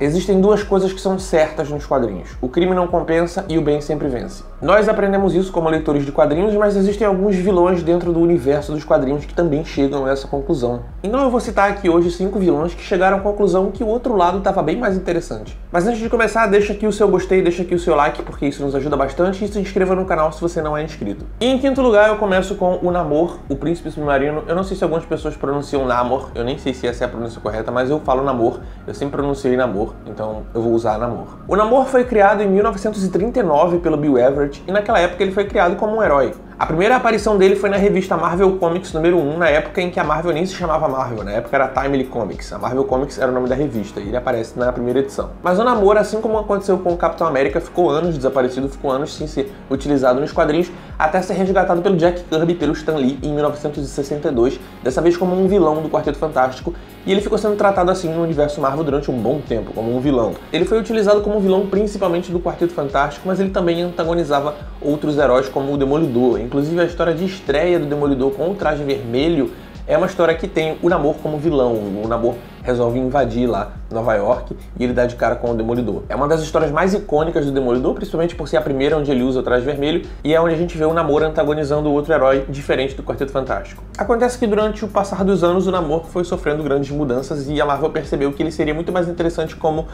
Existem duas coisas que são certas nos quadrinhos: o crime não compensa e o bem sempre vence. Nós aprendemos isso como leitores de quadrinhos, mas existem alguns vilões dentro do universo dos quadrinhos que também chegam a essa conclusão. Então eu vou citar aqui hoje 5 vilões que chegaram à conclusão que o outro lado estava bem mais interessante. Mas antes de começar, deixa aqui o seu gostei, deixa aqui o seu like, porque isso nos ajuda bastante, e se inscreva no canal se você não é inscrito. E em quinto lugar eu começo com o Namor, o príncipe submarino. Eu não sei se algumas pessoas pronunciam Namor, eu nem sei se essa é a pronúncia correta, mas eu falo Namor, eu sempre pronunciei Namor, então eu vou usar Namor. O Namor foi criado em 1939 pelo Bill Everett, e naquela época ele foi criado como um herói. A primeira aparição dele foi na revista Marvel Comics número 1, na época em que a Marvel nem se chamava Marvel, na época era Timely Comics. A Marvel Comics era o nome da revista, e ele aparece na primeira edição. Mas o Namor, assim como aconteceu com o Capitão América, ficou anos desaparecido, ficou anos sem ser utilizado nos quadrinhos, até ser resgatado pelo Jack Kirby e pelo Stan Lee em 1962, dessa vez como um vilão do Quarteto Fantástico, e ele ficou sendo tratado assim no universo Marvel durante um bom tempo, como um vilão. Ele foi utilizado como um vilão principalmente do Quarteto Fantástico, mas ele também antagonizava outros heróis como o Demolidor. Inclusive a história de estreia do Demolidor com o traje vermelho é uma história que tem o Namor como vilão. O Namor resolve invadir lá Nova York e ele dá de cara com o Demolidor. É uma das histórias mais icônicas do Demolidor, principalmente por ser a primeira onde ele usa o traje vermelho, e é onde a gente vê o Namor antagonizando outro herói diferente do Quarteto Fantástico. Acontece que durante o passar dos anos o Namor foi sofrendo grandes mudanças e a Marvel percebeu que ele seria muito mais interessante como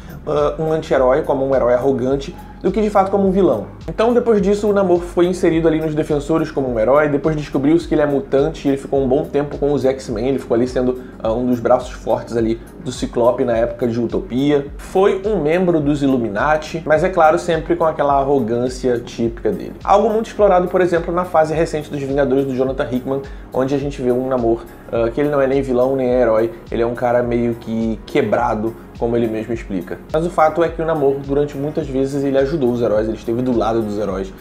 um anti-herói, como um herói arrogante, do que de fato como um vilão. Então depois disso o Namor foi inserido ali nos Defensores como um herói, depois descobriu-se que ele é mutante e ele ficou um bom tempo com os X-Men, ele ficou ali sendo um dos braços fortes ali do Ciclope na época de Utopia. Foi um membro dos Illuminati, mas é claro, sempre com aquela arrogância típica dele. Algo muito explorado, por exemplo, na fase recente dos Vingadores do Jonathan Hickman, onde a gente vê um Namor que ele não é nem vilão nem herói, ele é um cara meio que quebrado, como ele mesmo explica. Mas o fato é que o Namor, durante muitas vezes, ele ajudou os heróis, ele esteve do lado dos heróis.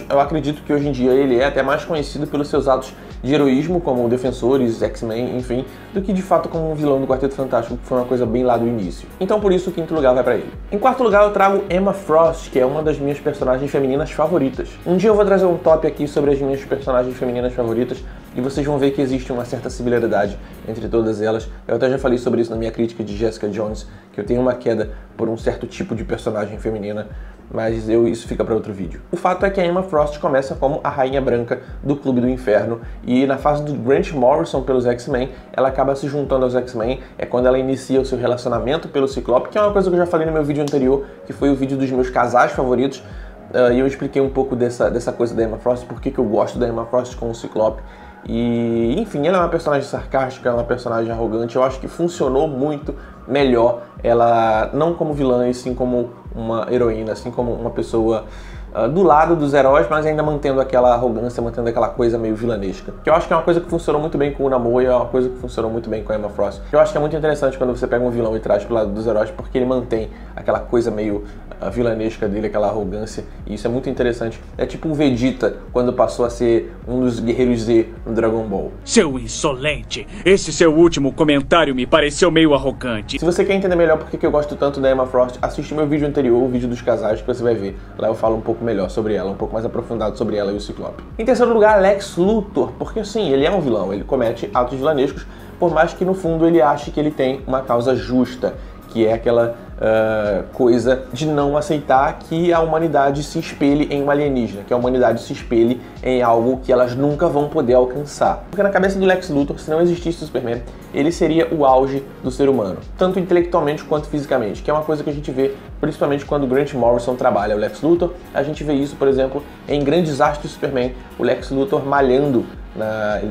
Eu acredito que hoje em dia ele é até mais conhecido pelos seus atos de heroísmo, como Defensores, X-Men, enfim, do que de fato como um vilão do Quarteto Fantástico, que foi uma coisa bem lá do início. Então por isso o quinto lugar vai pra ele. Em quarto lugar eu trago Emma Frost, que é uma das minhas personagens femininas favoritas. Um dia eu vou trazer um top aqui sobre as minhas personagens femininas favoritas, e vocês vão ver que existe uma certa similaridade entre todas elas. Eu até já falei sobre isso na minha crítica de Jessica Jones, que eu tenho uma queda por um certo tipo de personagem feminina, mas isso fica para outro vídeo. O fato é que a Emma Frost começa como a Rainha Branca do Clube do Inferno, e na fase do Grant Morrison pelos X-Men, ela acaba se juntando aos X-Men, é quando ela inicia o seu relacionamento pelo Ciclope, que é uma coisa que eu já falei no meu vídeo anterior, que foi o vídeo dos meus casais favoritos, e eu expliquei um pouco dessa coisa da Emma Frost, por que eu gosto da Emma Frost com o Ciclope. E, enfim, ela é uma personagem sarcástica, ela é uma personagem arrogante. Eu acho que funcionou muito melhor ela não como vilã, e sim como uma heroína, assim como uma pessoa do lado dos heróis, mas ainda mantendo aquela arrogância, mantendo aquela coisa meio vilanesca. Que eu acho que é uma coisa que funcionou muito bem com o Namor e é uma coisa que funcionou muito bem com a Emma Frost. Eu acho que é muito interessante quando você pega um vilão e traz pro lado dos heróis, porque ele mantém aquela coisa meio vilanesca dele, aquela arrogância, e isso é muito interessante. É tipo o Vegeta quando passou a ser um dos Guerreiros Z no Dragon Ball. Seu insolente! Esse seu último comentário me pareceu meio arrogante. Se você quer entender melhor por que eu gosto tanto da Emma Frost, assiste meu vídeo anterior, o vídeo dos casais, que você vai ver. Lá eu falo um pouco melhor sobre ela, um pouco mais aprofundado sobre ela e o Ciclope. Em terceiro lugar, Lex Luthor, porque sim, ele é um vilão, ele comete atos vilanescos, por mais que no fundo ele ache que ele tem uma causa justa, que é aquela coisa de não aceitar que a humanidade se espelhe em um alienígena, que a humanidade se espelhe em algo que elas nunca vão poder alcançar. Porque na cabeça do Lex Luthor, se não existisse o Superman, ele seria o auge do ser humano, tanto intelectualmente quanto fisicamente, que é uma coisa que a gente vê principalmente quando o Grant Morrison trabalha o Lex Luthor. A gente vê isso, por exemplo, em Grandes Astros do Superman, o Lex Luthor malhando,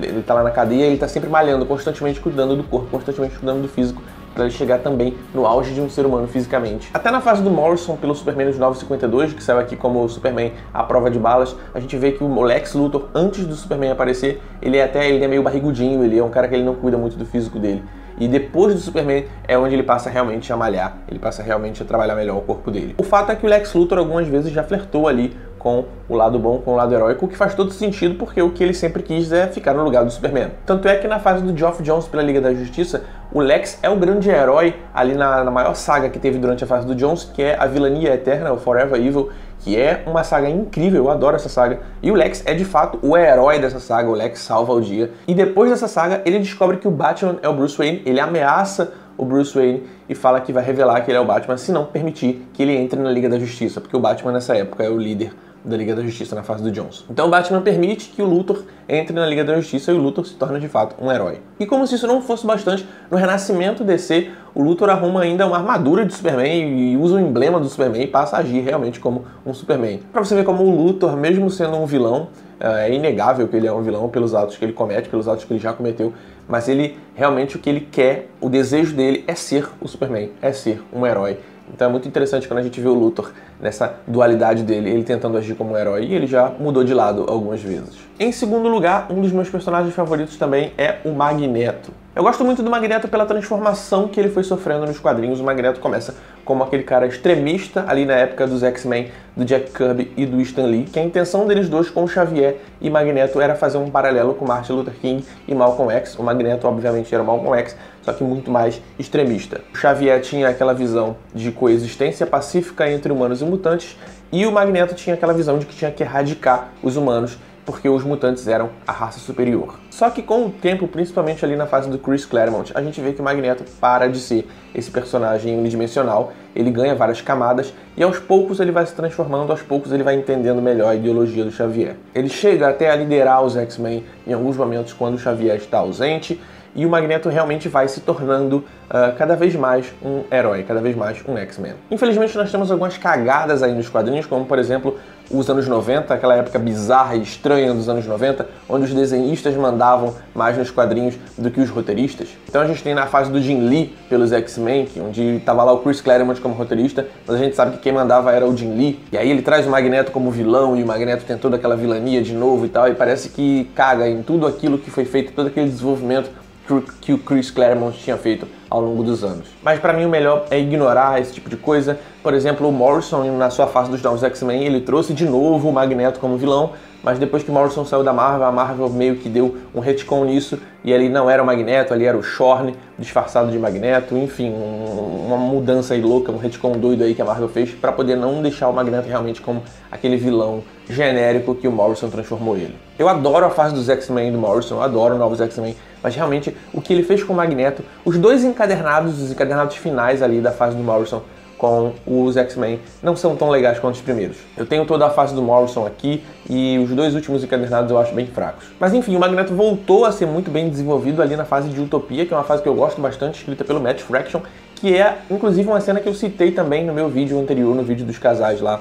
ele tá lá na cadeia, ele tá sempre malhando, constantemente cuidando do corpo, constantemente cuidando do físico, para ele chegar também no auge de um ser humano fisicamente. Até na fase do Morrison pelo Superman dos 952, que saiu aqui como o Superman à prova de balas, a gente vê que o Lex Luthor, antes do Superman aparecer, ele é meio barrigudinho, ele é um cara que ele não cuida muito do físico dele. E depois do Superman é onde ele passa realmente a malhar, ele passa realmente a trabalhar melhor o corpo dele. O fato é que o Lex Luthor algumas vezes já flertou ali com o lado bom, com o lado heróico, o que faz todo sentido, porque o que ele sempre quis é ficar no lugar do Superman. Tanto é que na fase do Geoff Johns pela Liga da Justiça, o Lex é o grande herói ali na maior saga que teve durante a fase do Johns, que é a Vilania Eterna, o Forever Evil, que é uma saga incrível, eu adoro essa saga. E o Lex é de fato o herói dessa saga, o Lex salva o dia. E depois dessa saga, ele descobre que o Batman é o Bruce Wayne, ele ameaça o Bruce Wayne e fala que vai revelar que ele é o Batman se não permitir que ele entre na Liga da Justiça, porque o Batman nessa época é o líder da Liga da Justiça na fase do Johnson. Então o Batman permite que o Luthor entre na Liga da Justiça e o Luthor se torna de fato um herói. E como se isso não fosse bastante, no renascimento DC, o Luthor arruma ainda uma armadura de Superman e usa o emblema do Superman e passa a agir realmente como um Superman. Pra você ver como o Luthor, mesmo sendo um vilão, é inegável que ele é um vilão pelos atos que ele comete, pelos atos que ele já cometeu, mas ele realmente o que ele quer, o desejo dele é ser o Superman, é ser um herói. Então é muito interessante quando a gente vê o Luthor nessa dualidade dele, ele tentando agir como um herói, e ele já mudou de lado algumas vezes. Em segundo lugar, um dos meus personagens favoritos também é o Magneto. Eu gosto muito do Magneto pela transformação que ele foi sofrendo nos quadrinhos. O Magneto começa como aquele cara extremista ali na época dos X-Men, do Jack Kirby e do Stan Lee, que a intenção deles dois com o Xavier e Magneto era fazer um paralelo com Martin Luther King e Malcolm X. O Magneto, obviamente, era o Malcolm X, só que muito mais extremista. O Xavier tinha aquela visão de coexistência pacífica entre humanos e mutantes, e o Magneto tinha aquela visão de que tinha que erradicar os humanos, porque os mutantes eram a raça superior. Só que com o tempo, principalmente ali na fase do Chris Claremont, a gente vê que o Magneto para de ser esse personagem unidimensional, ele ganha várias camadas e aos poucos ele vai se transformando, aos poucos ele vai entendendo melhor a ideologia do Xavier. Ele chega até a liderar os X-Men em alguns momentos quando o Xavier está ausente, e o Magneto realmente vai se tornando cada vez mais um herói, cada vez mais um X-Men. Infelizmente nós temos algumas cagadas aí nos quadrinhos, como por exemplo os anos 90, aquela época bizarra e estranha dos anos 90, onde os desenhistas mandavam mais nos quadrinhos do que os roteiristas. Então a gente tem na fase do Jim Lee pelos X-Men, onde estava lá o Chris Claremont como roteirista, mas a gente sabe que quem mandava era o Jim Lee, e aí ele traz o Magneto como vilão, e o Magneto tem toda aquela vilania de novo e tal, e parece que caga em tudo aquilo que foi feito, todo aquele desenvolvimento que o Chris Claremont tinha feito ao longo dos anos. Mas pra mim o melhor é ignorar esse tipo de coisa. Por exemplo, o Morrison, na sua fase dos novos X-Men, ele trouxe de novo o Magneto como vilão, mas depois que o Morrison saiu da Marvel, a Marvel meio que deu um retcon nisso, e ali não era o Magneto, ali era o Xorn disfarçado de Magneto, enfim, uma mudança aí louca, um retcon doido aí que a Marvel fez pra poder não deixar o Magneto realmente como aquele vilão genérico que o Morrison transformou ele. Eu adoro a fase dos X-Men do Morrison, eu adoro novos X-Men, mas realmente o que ele fez com o Magneto, os dois encadernados, os encadernados finais ali da fase do Morrison com os X-Men não são tão legais quanto os primeiros. Eu tenho toda a fase do Morrison aqui e os dois últimos encadernados eu acho bem fracos. Mas enfim, o Magneto voltou a ser muito bem desenvolvido ali na fase de Utopia, que é uma fase que eu gosto bastante, escrita pelo Matt Fraction, que é inclusive uma cena que eu citei também no meu vídeo anterior, no vídeo dos casais lá,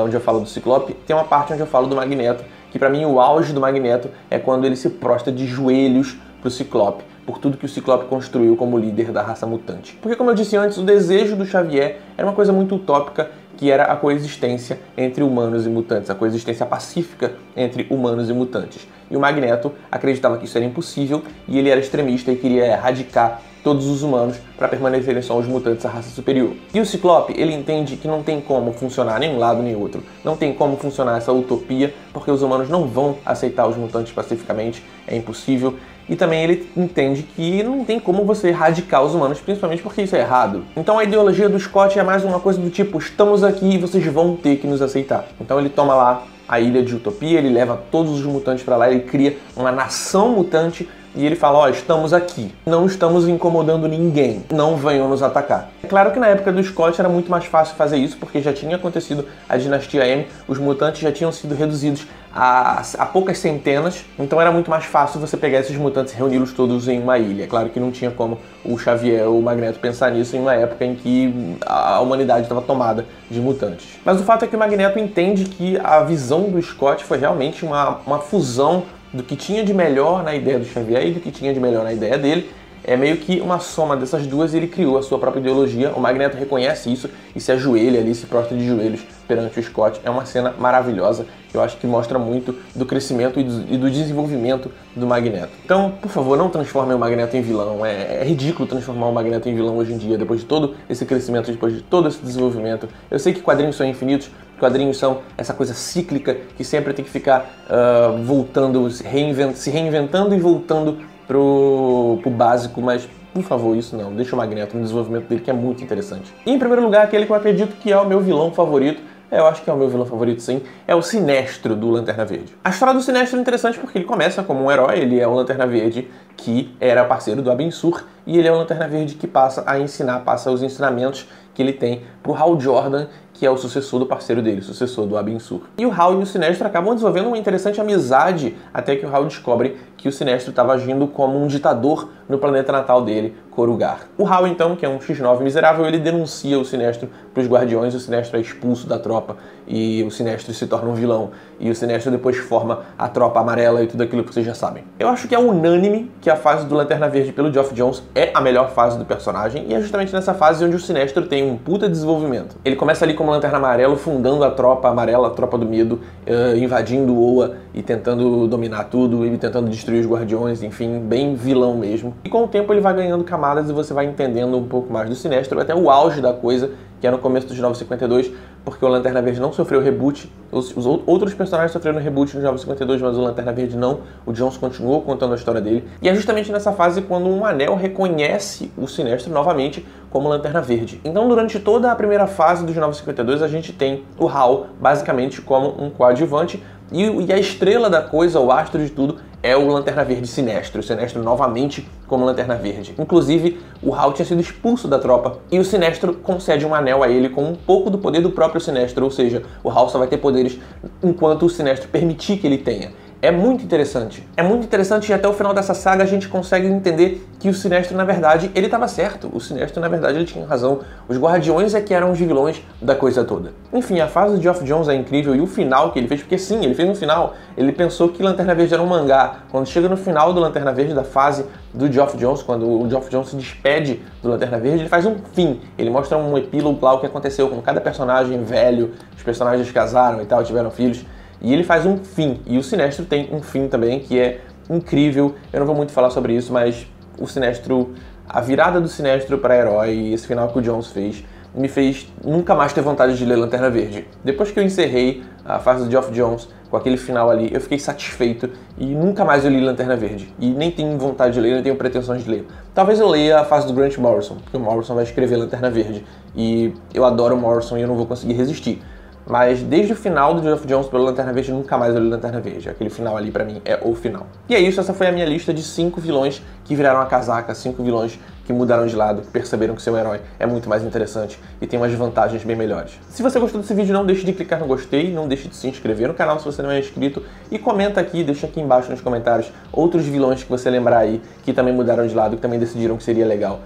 onde eu falo do Ciclope. Tem uma parte onde eu falo do Magneto, que pra mim o auge do Magneto é quando ele se prostra de joelhos pro Ciclope, por tudo que o Ciclope construiu como líder da raça mutante. Porque, como eu disse antes, o desejo do Xavier era uma coisa muito utópica, que era a coexistência entre humanos e mutantes, a coexistência pacífica entre humanos e mutantes. E o Magneto acreditava que isso era impossível, e ele era extremista e queria erradicar todos os humanos para permanecerem só os mutantes, a raça superior. E o Ciclope, ele entende que não tem como funcionar nem um lado nem outro. Não tem como funcionar essa utopia, porque os humanos não vão aceitar os mutantes pacificamente, é impossível. E também ele entende que não tem como você erradicar os humanos, principalmente porque isso é errado. Então a ideologia do Scott é mais uma coisa do tipo, estamos aqui e vocês vão ter que nos aceitar. Então ele toma lá a ilha de Utopia, ele leva todos os mutantes para lá, ele cria uma nação mutante e ele fala, ó, estamos aqui, não estamos incomodando ninguém, não venham nos atacar. É claro que na época do Scott era muito mais fácil fazer isso, porque já tinha acontecido a Dinastia M, os mutantes já tinham sido reduzidos a poucas centenas, então era muito mais fácil você pegar esses mutantes e reuni-los todos em uma ilha. É claro que não tinha como o Xavier ou o Magneto pensar nisso em uma época em que a humanidade estava tomada de mutantes. Mas o fato é que o Magneto entende que a visão do Scott foi realmente uma fusão do que tinha de melhor na ideia do Xavier e do que tinha de melhor na ideia dele. É meio que uma soma dessas duas e ele criou a sua própria ideologia. O Magneto reconhece isso e se ajoelha ali, se prostra de joelhos perante o Scott. É uma cena maravilhosa que eu acho que mostra muito do crescimento e do desenvolvimento do Magneto. Então, por favor, não transformem o Magneto em vilão. É ridículo transformar o Magneto em vilão hoje em dia, depois de todo esse crescimento, depois de todo esse desenvolvimento. Eu sei que quadrinhos são infinitos, quadrinhos são essa coisa cíclica que sempre tem que ficar voltando, se reinventando e voltando pro básico, mas por favor, isso não. Deixa o Magneto no desenvolvimento dele, que é muito interessante. E em primeiro lugar, aquele que eu acredito que é o meu vilão favorito, Eu acho que é o meu vilão favorito, sim. É o Sinestro do Lanterna Verde. A história do Sinestro é interessante porque ele começa como um herói, ele é um Lanterna Verde que era parceiro do Abin Sur, e ele é um Lanterna Verde que passa a ensinar, passa os ensinamentos que ele tem pro Hal Jordan, que é o sucessor do parceiro dele, o sucessor do Abin Sur. E o Hal e o Sinestro acabam desenvolvendo uma interessante amizade, até que o Hal descobre que o Sinestro estava agindo como um ditador no planeta natal dele, Korugar. O Hal, então, que é um X9 miserável, ele denuncia o Sinestro para os Guardiões, o Sinestro é expulso da tropa e o Sinestro se torna um vilão. E o Sinestro depois forma a Tropa Amarela e tudo aquilo que vocês já sabem. Eu acho que é unânime que a fase do Lanterna Verde pelo Geoff Johns é a melhor fase do personagem, e é justamente nessa fase onde o Sinestro tem um puta desenvolvimento. Ele começa ali como Lanterna Amarelo, fundando a Tropa Amarela, a Tropa do Medo, invadindo Oa e tentando dominar tudo, e tentando destruir os Guardiões, enfim, bem vilão mesmo. E com o tempo ele vai ganhando camadas e você vai entendendo um pouco mais do Sinestro, até o auge da coisa, que é no começo dos 952, porque o Lanterna Verde não sofreu reboot. Os outros personagens sofreram reboot nos 952, mas o Lanterna Verde não. O Johns continuou contando a história dele. E é justamente nessa fase quando um anel reconhece o Sinestro novamente como Lanterna Verde. Então, durante toda a primeira fase dos 952, a gente tem o Hal basicamente como um coadjuvante, e a estrela da coisa, o astro de tudo, é o Lanterna Verde Sinestro. O Sinestro novamente como Lanterna Verde. Inclusive, o Hal tinha sido expulso da tropa e o Sinestro concede um anel a ele com um pouco do poder do próprio Sinestro, ou seja, o Hal só vai ter poderes enquanto o Sinestro permitir que ele tenha. É muito interessante. É muito interessante, e até o final dessa saga a gente consegue entender que o Sinestro, na verdade, ele estava certo. O Sinestro, na verdade, ele tinha razão. Os Guardiões é que eram os vilões da coisa toda. Enfim, a fase do Geoff Johns é incrível, e o final que ele fez, porque sim, ele fez um final. Ele pensou que Lanterna Verde era um mangá. Quando chega no final do Lanterna Verde, da fase do Geoff Johns, quando o Geoff Johns se despede do Lanterna Verde, ele faz um fim. Ele mostra um epílogo lá, o que aconteceu com cada personagem velho, os personagens casaram e tal, tiveram filhos. E ele faz um fim, e o Sinestro tem um fim também, que é incrível. Eu não vou muito falar sobre isso, mas o Sinestro, a virada do Sinestro para herói, esse final que o Johns fez, me fez nunca mais ter vontade de ler Lanterna Verde. Depois que eu encerrei a fase do Geoff Johns, com aquele final ali, eu fiquei satisfeito e nunca mais eu li Lanterna Verde. E nem tenho vontade de ler, nem tenho pretensões de ler. Talvez eu leia a fase do Grant Morrison, porque o Morrison vai escrever Lanterna Verde. E eu adoro o Morrison e eu não vou conseguir resistir. Mas desde o final do Geoff Johns pelo Lanterna Verde, nunca mais eu li Lanterna Verde. Aquele final ali, pra mim, é o final. E é isso, essa foi a minha lista de 5 vilões que viraram a casaca, 5 vilões que mudaram de lado, que perceberam que seu herói é muito mais interessante e tem umas vantagens bem melhores. Se você gostou desse vídeo, não deixe de clicar no gostei, não deixe de se inscrever no canal se você não é inscrito, e comenta aqui, deixa aqui embaixo nos comentários outros vilões que você lembrar aí, que também mudaram de lado, que também decidiram que seria legal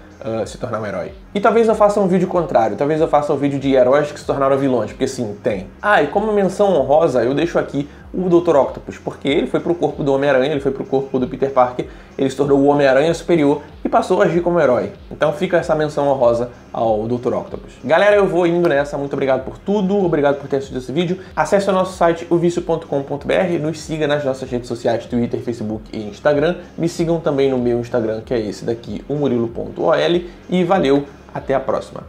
se tornar um herói. E talvez eu faça um vídeo contrário, talvez eu faça um vídeo de heróis que se tornaram vilões, porque sim, tem. Ah, e como menção honrosa, eu deixo aqui o Dr. Octopus, porque ele foi pro corpo do Homem-Aranha, ele foi pro corpo do Peter Parker, ele se tornou o Homem-Aranha superior e passou a agir como herói. Então fica essa menção honrosa ao Dr. Octopus. Galera, eu vou indo nessa, muito obrigado por tudo, obrigado por ter assistido esse vídeo. Acesse o nosso site, ovicio.com.br, nos siga nas nossas redes sociais, Twitter, Facebook e Instagram. Me sigam também no meu Instagram, que é esse daqui, o murilo.ol, e valeu, até a próxima.